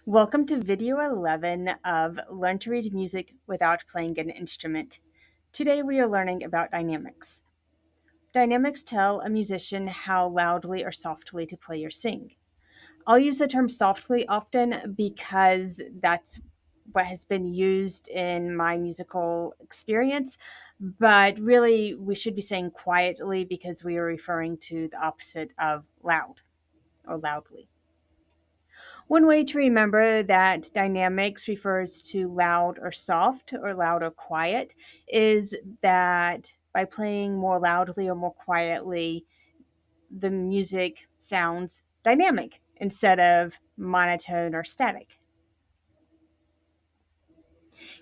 Welcome to video 11 of Learn to Read Music Without Playing an Instrument. Today we are learning about dynamics. Dynamics tell a musician how loudly or softly to play or sing. I'll use the term softly often because that's what has been used in my musical experience, but really we should be saying quietly because we are referring to the opposite of loud or loudly. One way to remember that dynamics refers to loud or soft or loud or quiet is that by playing more loudly or more quietly, the music sounds dynamic instead of monotone or static.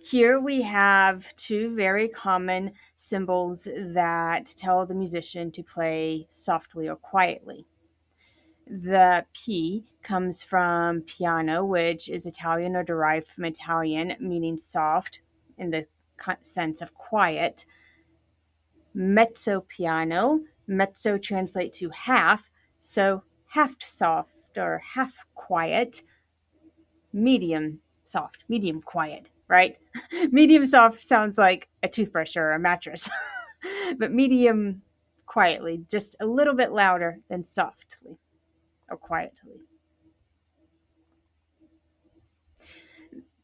Here we have two very common symbols that tell the musician to play softly or quietly. The P comes from piano, which is Italian or derived from Italian, meaning soft in the sense of quiet. Mezzo piano, mezzo translate to half, so half soft or half quiet. Medium soft, medium quiet, right? Medium soft sounds like a toothbrush or a mattress, but medium quietly, just a little bit louder than softly or quietly.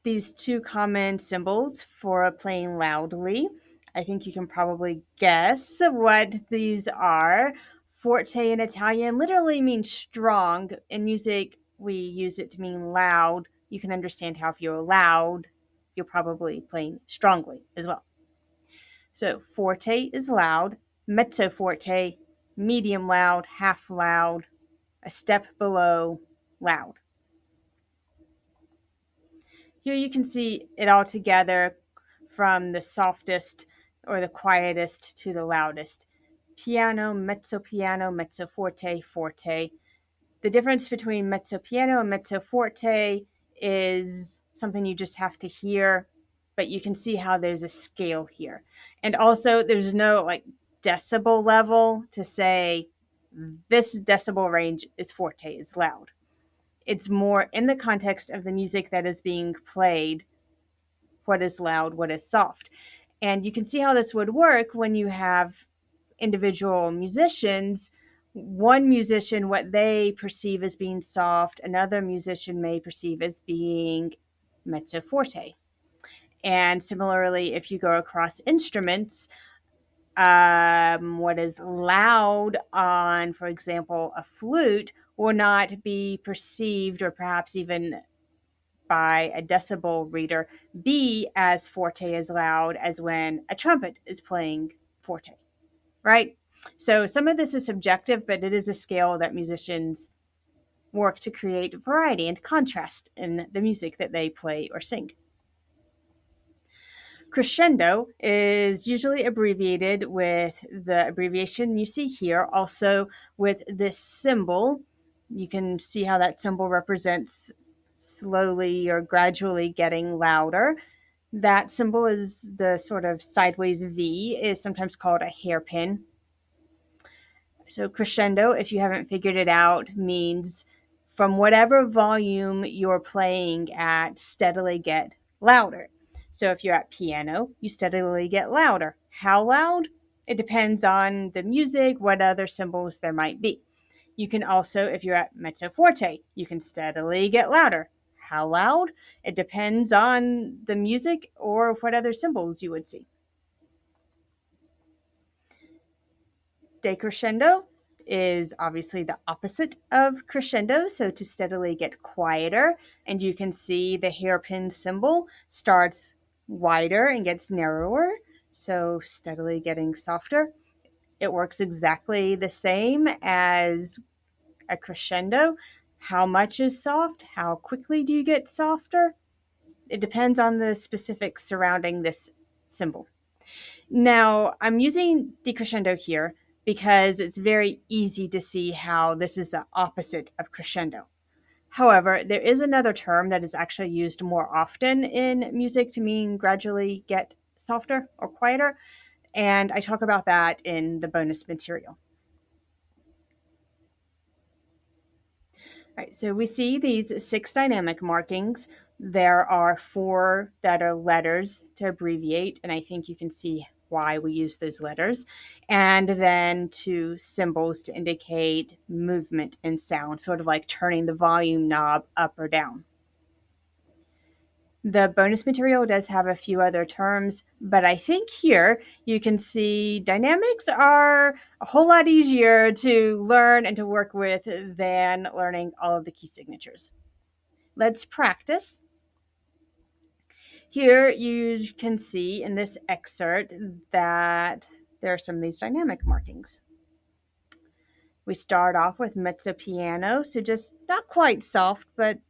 These two common symbols for playing loudly. I think you can probably guess what these are. Forte in Italian literally means strong. In music, we use it to mean loud. You can understand how if you're loud, you're probably playing strongly as well. So forte is loud, mezzo forte, medium loud, half loud, a step below loud. Here you can see it all together from the softest or the quietest to the loudest. Piano, mezzo forte, forte. The difference between mezzo piano and mezzo forte is something you just have to hear, but you can see how there's a scale here. And also there's no like decibel level to say this decibel range is forte, is loud. It's more in the context of the music that is being played, what is loud, what is soft. And you can see how this would work when you have individual musicians. One musician, what they perceive as being soft, another musician may perceive as being mezzo forte. And similarly, if you go across instruments, what is loud on, for example, a flute will not be perceived or perhaps even by a decibel reader be as forte as loud as when a trumpet is playing forte, right? So some of this is subjective, but it is a scale that musicians work to create variety and contrast in the music that they play or sing. Crescendo is usually abbreviated with the abbreviation you see here, also with this symbol. You can see how that symbol represents slowly or gradually getting louder. That symbol is the sort of sideways V, is sometimes called a hairpin. So crescendo, if you haven't figured it out, means from whatever volume you're playing at, steadily get louder. So if you're at piano, you steadily get louder. How loud? It depends on the music, what other symbols there might be. You can also, if you're at mezzo forte, you can steadily get louder. How loud? It depends on the music or what other symbols you would see. Decrescendo is obviously the opposite of crescendo, so to steadily get quieter, and you can see the hairpin symbol starts wider and gets narrower, so steadily getting softer. It works exactly the same as a crescendo. How much is soft? How quickly do you get softer? It depends on the specifics surrounding this symbol. Now, I'm using decrescendo here because it's very easy to see how this is the opposite of crescendo. However, there is another term that is actually used more often in music to mean gradually get softer or quieter, and I talk about that in the bonus material. Right, so we see these 6 dynamic markings. There are 4 that are letters to abbreviate, and I think you can see why we use those letters. And then 2 symbols to indicate movement and sound, sort of like turning the volume knob up or down. The bonus material does have a few other terms, but I think here you can see dynamics are a whole lot easier to learn and to work with than learning all of the key signatures. Let's practice. Here you can see in this excerpt that there are some of these dynamic markings. We start off with mezzo piano, so just not quite soft, but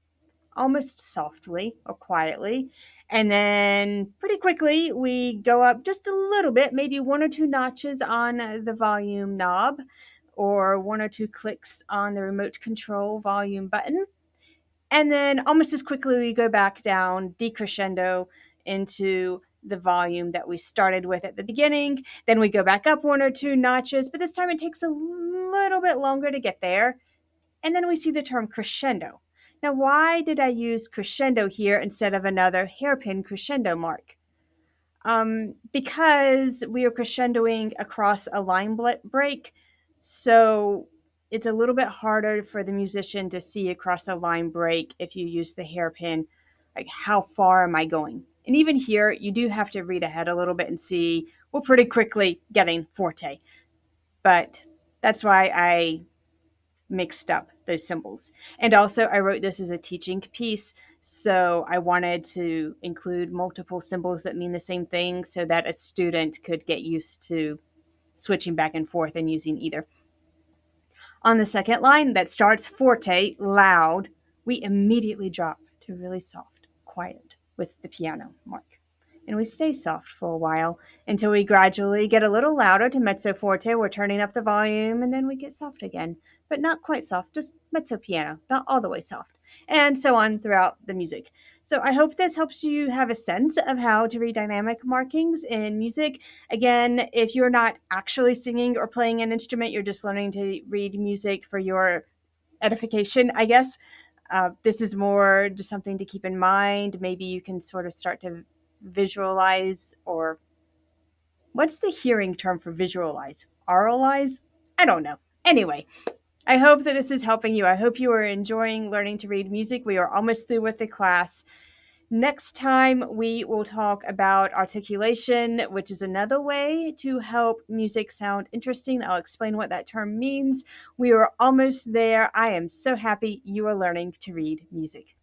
almost softly or quietly. And then pretty quickly, we go up just a little bit, maybe 1 or 2 notches on the volume knob, or 1 or 2 clicks on the remote control volume button. And then almost as quickly, we go back down, decrescendo into the volume that we started with at the beginning. Then we go back up 1 or 2 notches, but this time it takes a little bit longer to get there. And then we see the term crescendo. Now, why did I use crescendo here instead of another hairpin crescendo mark? Because we are crescendoing across a line break, so it's a little bit harder for the musician to see across a line break if you use the hairpin, like how far am I going? And even here, you do have to read ahead a little bit and see we're pretty quickly getting forte. But that's why I mixed up those symbols. And also, I wrote this as a teaching piece, so I wanted to include multiple symbols that mean the same thing so that a student could get used to switching back and forth and using either. On the second line that starts forte, loud, we immediately drop to really soft, quiet with the piano mark. And we stay soft for a while until we gradually get a little louder to mezzo forte. We're turning up the volume, and then we get soft again, but not quite soft, just mezzo piano, not all the way soft, and so on throughout the music. So I hope this helps you have a sense of how to read dynamic markings in music. Again, if you're not actually singing or playing an instrument, you're just learning to read music for your edification, I guess. This is more just something to keep in mind. Maybe you can sort of start to visualize, or what's the hearing term for visualize? Auralize? I don't know. Anyway, I hope that this is helping you. I hope you are enjoying learning to read music. We are almost through with the class. Next time, we will talk about articulation, which is another way to help music sound interesting. I'll explain what that term means. We are almost there. I am so happy you are learning to read music.